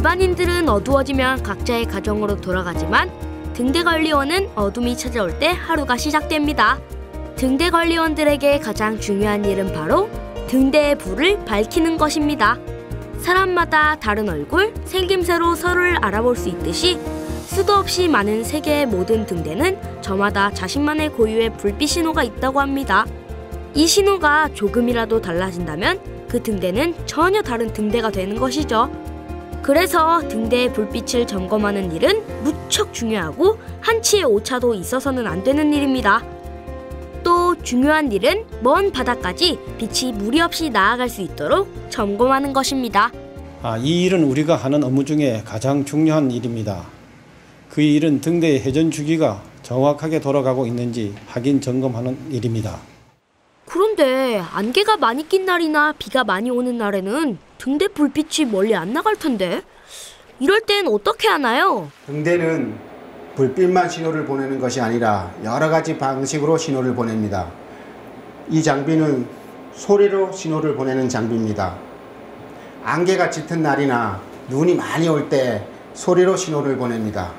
일반인들은 어두워지면 각자의 가정으로 돌아가지만 등대관리원은 어둠이 찾아올 때 하루가 시작됩니다. 등대관리원들에게 가장 중요한 일은 바로 등대의 불을 밝히는 것입니다. 사람마다 다른 얼굴, 생김새로 서로를 알아볼 수 있듯이 수도 없이 많은 세계의 모든 등대는 저마다 자신만의 고유의 불빛 신호가 있다고 합니다. 이 신호가 조금이라도 달라진다면 그 등대는 전혀 다른 등대가 되는 것이죠. 그래서 등대의 불빛을 점검하는 일은 무척 중요하고 한치의 오차도 있어서는 안 되는 일입니다. 또 중요한 일은 먼 바다까지 빛이 무리 없이 나아갈 수 있도록 점검하는 것입니다. 이 일은 우리가 하는 업무 중에 가장 중요한 일입니다. 그 일은 등대의 회전 주기가 정확하게 돌아가고 있는지 확인 점검하는 일입니다. 그런데 안개가 많이 낀 날이나 비가 많이 오는 날에는 등대 불빛이 멀리 안 나갈 텐데 이럴 땐 어떻게 하나요? 등대는 불빛만 신호를 보내는 것이 아니라 여러 가지 방식으로 신호를 보냅니다. 이 장비는 소리로 신호를 보내는 장비입니다. 안개가 짙은 날이나 눈이 많이 올 때 소리로 신호를 보냅니다.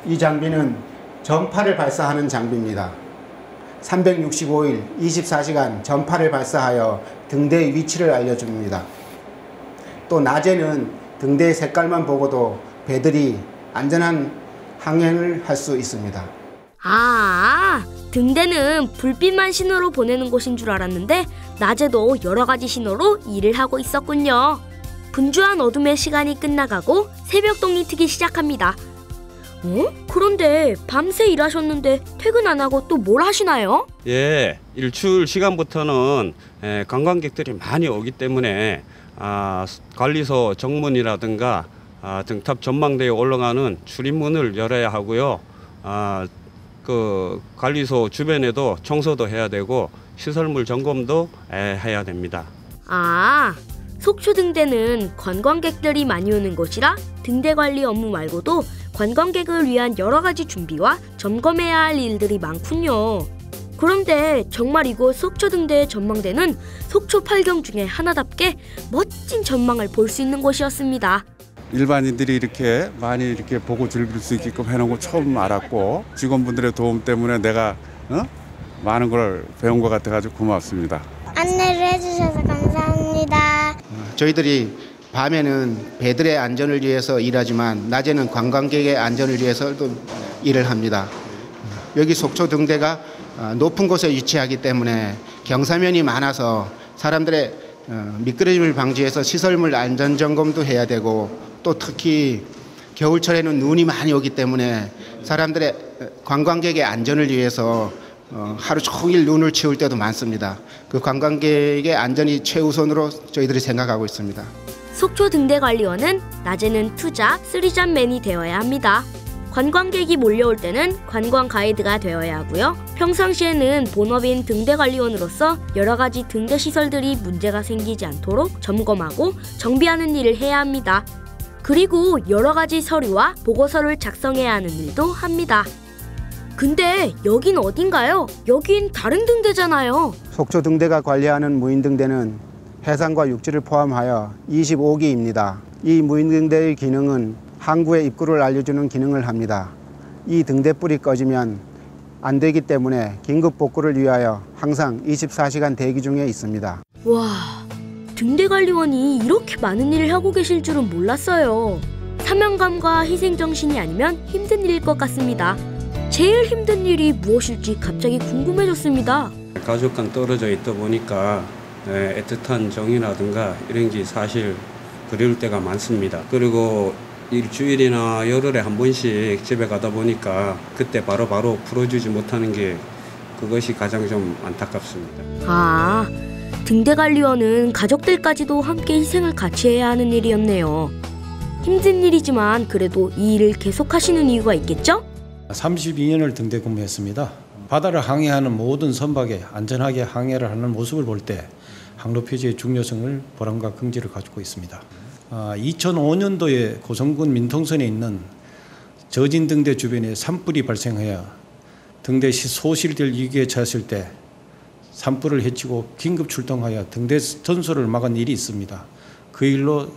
이 장비는 전파를 발사하는 장비입니다. 365일 24시간 전파를 발사하여 등대의 위치를 알려줍니다. 또 낮에는 등대의 색깔만 보고도 배들이 안전한 항행을 할 수 있습니다. 등대는 불빛만 신호로 보내는 곳인 줄 알았는데 낮에도 여러 가지 신호로 일을 하고 있었군요. 분주한 어둠의 시간이 끝나가고 새벽동이 트기 시작합니다. 그런데 밤새 일하셨는데 퇴근 안 하고 또 뭘 하시나요? 예, 일출 시간부터는 관광객들이 많이 오기 때문에 관리소 정문이라든가 등탑 전망대에 올라가는 출입문을 열어야 하고요. 그 관리소 주변에도 청소도 해야 되고 시설물 점검도 해야 됩니다. 속초등대는 관광객들이 많이 오는 곳이라 등대 관리 업무 말고도 관광객을 위한 여러 가지 준비와 점검해야 할 일들이 많군요. 그런데 정말 이곳 속초등대의 전망대는 속초 8경 중에 하나답게 멋진 전망을 볼 수 있는 곳이었습니다. 일반인들이 이렇게 많이 이렇게 보고 즐길 수 있게끔 해놓은 거 처음 알았고 직원분들의 도움 때문에 내가 많은 걸 배운 것 같아가지고 고맙습니다. 안내를 해주셔서 감사합니다. 저희들이 밤에는 배들의 안전을 위해서 일하지만 낮에는 관광객의 안전을 위해서도 일을 합니다. 여기 속초 등대가 높은 곳에 위치하기 때문에 경사면이 많아서 사람들의 미끄러짐을 방지해서 시설물 안전 점검도 해야 되고 또 특히 겨울철에는 눈이 많이 오기 때문에 사람들의 관광객의 안전을 위해서 하루 종일 눈을 치울 때도 많습니다. 그 관광객의 안전이 최우선으로 저희들이 생각하고 있습니다. 속초 등대관리원은 낮에는 투잡, 쓰리잡맨이 되어야 합니다. 관광객이 몰려올 때는 관광 가이드가 되어야 하고요. 평상시에는 본업인 등대관리원으로서 여러 가지 등대 시설들이 문제가 생기지 않도록 점검하고 정비하는 일을 해야 합니다. 그리고 여러 가지 서류와 보고서를 작성해야 하는 일도 합니다. 근데 여긴 어딘가요? 여긴 다른 등대잖아요. 속초 등대가 관리하는 무인등대는 해상과 육지를 포함하여 25기입니다. 이 무인등대의 기능은 항구의 입구를 알려주는 기능을 합니다. 이 등대불이 꺼지면 안 되기 때문에 긴급 복구를 위하여 항상 24시간 대기 중에 있습니다. 와, 등대관리원이 이렇게 많은 일을 하고 계실 줄은 몰랐어요. 사명감과 희생정신이 아니면 힘든 일일 것 같습니다. 제일 힘든 일이 무엇일지 갑자기 궁금해졌습니다. 가족간 떨어져 있다 보니까 애틋한 정이라든가 이런 게 사실 그리울 때가 많습니다. 그리고 일주일이나 열흘에 한 번씩 집에 가다 보니까 그때 바로 풀어주지 못하는 게 그것이 가장 좀 안타깝습니다. 등대관리원은 가족들까지도 함께 희생을 같이 해야 하는 일이었네요. 힘든 일이지만 그래도 이 일을 계속하시는 이유가 있겠죠? 32년을 등대 근무했습니다. 바다를 항해하는 모든 선박에 안전하게 항해를 하는 모습을 볼 때 항로표지의 중요성을 보람과 긍지를 가지고 있습니다. 2005년도에 고성군 민통선에 있는 저진 등대 주변에 산불이 발생하여 등대 소실될 위기에 처했을 때 산불을 해치고 긴급 출동하여 등대 전소를 막은 일이 있습니다. 그 일로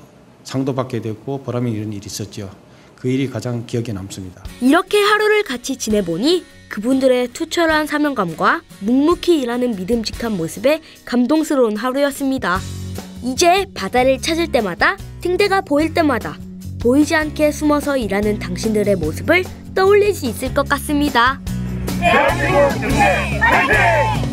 상도 받게 됐고 보람이 있는 일이 있었죠. 그 일이 가장 기억에 남습니다. 이렇게 하루를 같이 지내보니 그분들의 투철한 사명감과 묵묵히 일하는 믿음직한 모습에 감동스러운 하루였습니다. 이제 바다를 찾을 때마다 등대가 보일 때마다 보이지 않게 숨어서 일하는 당신들의 모습을 떠올릴 수 있을 것 같습니다. 대한민국 등대 화이팅!